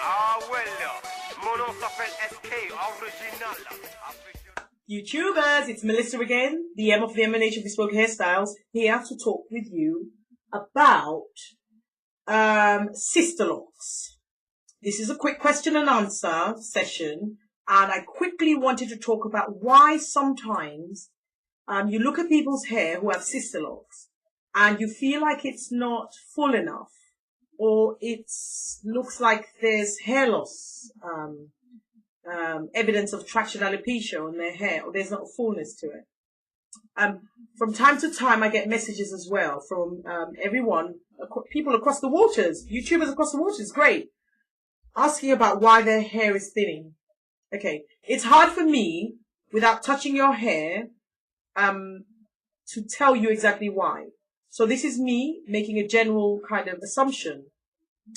Ah, well, monistat SK original. YouTubers, it's Melissa again, the M of the Emanation Bespoke Hairstyles, here to talk with you about sister locks. This is a quick question and answer session, and I quickly wanted to talk about why sometimes you look at people's hair who have sister locks and you feel like it's not full enough, or it looks like there's hair loss, evidence of traction alopecia on their hair, or there's not a fullness to it. From time to time, I get messages as well from everyone, people across the waters, YouTubers across the waters, great, asking about why their hair is thinning. Okay, it's hard for me, without touching your hair, to tell you exactly why. So this is me making a general kind of assumption.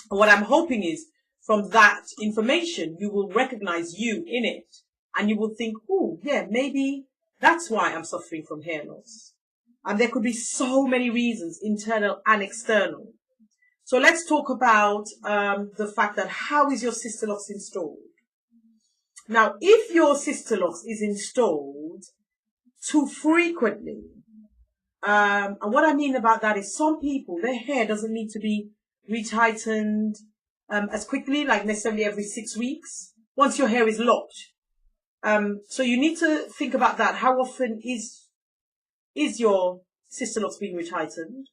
What I'm hoping is, from that information, you will recognize you in it, and you will think, oh, yeah, maybe that's why I'm suffering from hair loss. And there could be so many reasons, internal and external. So let's talk about the fact that how is your sister locks installed? Now, if your sister locks is installed too frequently, and what I mean about that is some people, their hair doesn't need to be retightened as quickly, like necessarily every 6 weeks, once your hair is locked. So you need to think about that. How often is your sister locks being retightened?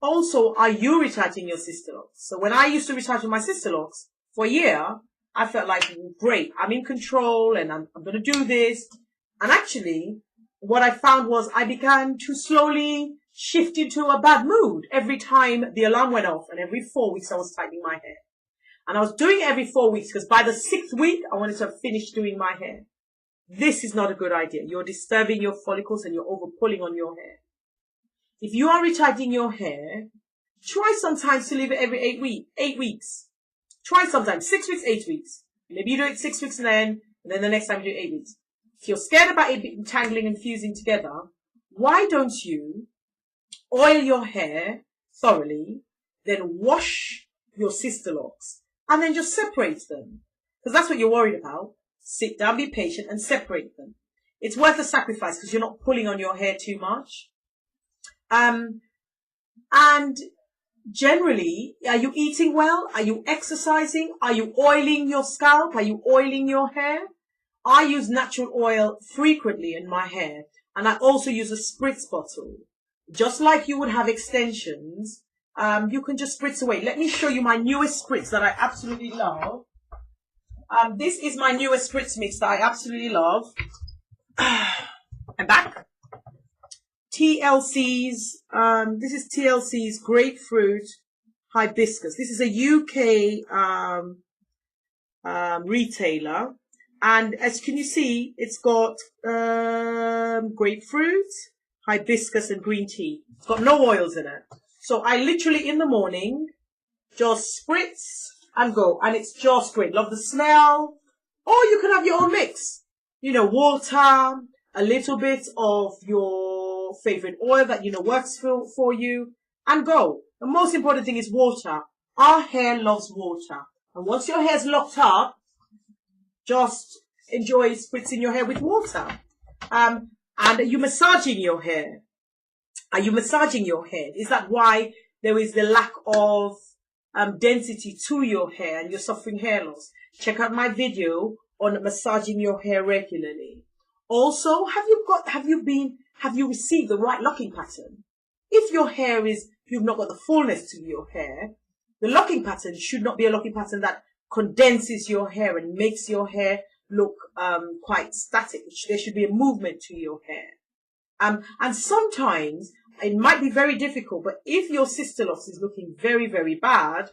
Also, are you retightening your sister locks? So when I used to retighten my sister locks for a year, I felt like, great, I'm in control and I'm going to do this. And actually, what I found was I began to slowly shift into a bad mood every time the alarm went off, and every 4 weeks I was tightening my hair. And I was doing it every 4 weeks because by the 6th week, I wanted to have finished doing my hair. This is not a good idea. You're disturbing your follicles and you're over pulling on your hair. If you are retightening your hair, try sometimes to leave it every 8 weeks. Try sometimes 6 weeks, 8 weeks. Maybe you do it 6 weeks and then the next time you do 8 weeks. If you're scared about it tangling and fusing together, why don't you oil your hair thoroughly, then wash your sister locks, and then just separate them? Because that's what you're worried about. Sit down, be patient, and separate them. It's worth the sacrifice because you're not pulling on your hair too much. And generally, are you eating well? Are you exercising? Are you oiling your scalp? Are you oiling your hair? I use natural oil frequently in my hair, and I also use a spritz bottle. Just like you would have extensions, you can just spritz away. Let me show you my newest spritz that I absolutely love. This is my newest spritz mix that I absolutely love. I'm back. TLC's, this is TLC's Grapefruit Hibiscus. This is a UK retailer. And as can you see, it's got grapefruit, hibiscus, and green tea. It's got no oils in it. So I literally, in the morning, just spritz and go. And it's just great. Love the smell. Or you can have your own mix. You know, water, a little bit of your favorite oil that you know works for you, and go. The most important thing is water. Our hair loves water. And once your hair's locked up, just enjoy spritzing your hair with water. And are you massaging your hair? Are you massaging your hair? Is that why there is the lack of density to your hair and you're suffering hair loss? Check out my video on massaging your hair regularly. Also, have you received the right locking pattern? If your hair you've not got the fullness to your hair, the locking pattern should not be a locking pattern that condenses your hair and makes your hair look quite static. There should be a movement to your hair. And sometimes it might be very difficult, but if your sister loss is looking very, very bad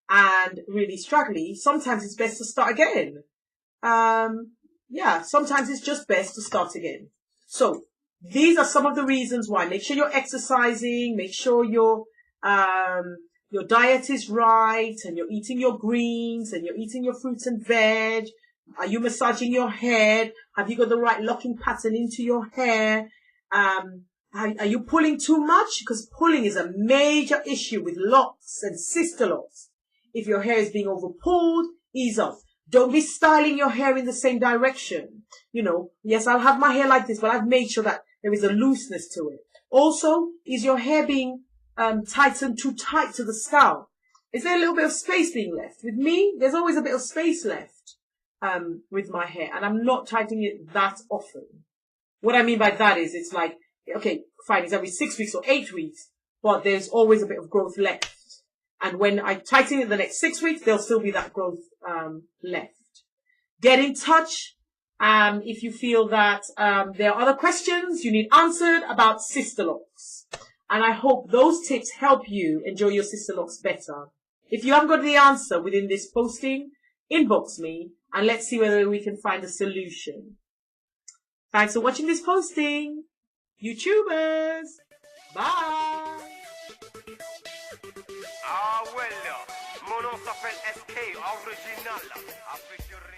and really straggly, sometimes it's best to start again. Yeah, sometimes it's just best to start again. So these are some of the reasons why. Make sure you're exercising, make sure your diet is right, and you're eating your greens, and you're eating your fruits and veg. Are you massaging your head? Have you got the right locking pattern into your hair? Are you pulling too much? Because pulling is a major issue with locks and sister locks. If your hair is being over pulled, ease off. Don't be styling your hair in the same direction. You know, yes, I'll have my hair like this, but I've made sure that there is a looseness to it. Also, is your hair being tightened too tight to the scalp? Is there a little bit of space being left? With me, there's always a bit of space left with my hair, and I'm not tightening it that often. What I mean by that is it's like, okay, fine, it's every 6 weeks or 8 weeks, but there's always a bit of growth left. And when I tighten it the next 6 weeks, there'll still be that growth left. Get in touch if you feel that there are other questions you need answered about sister locks. And I hope those tips help you enjoy your sister locks better. If you haven't got the answer within this posting, inbox me and let's see whether we can find a solution. Thanks for watching this posting, YouTubers. Bye. Ah, well, mono s'appelle SK, original.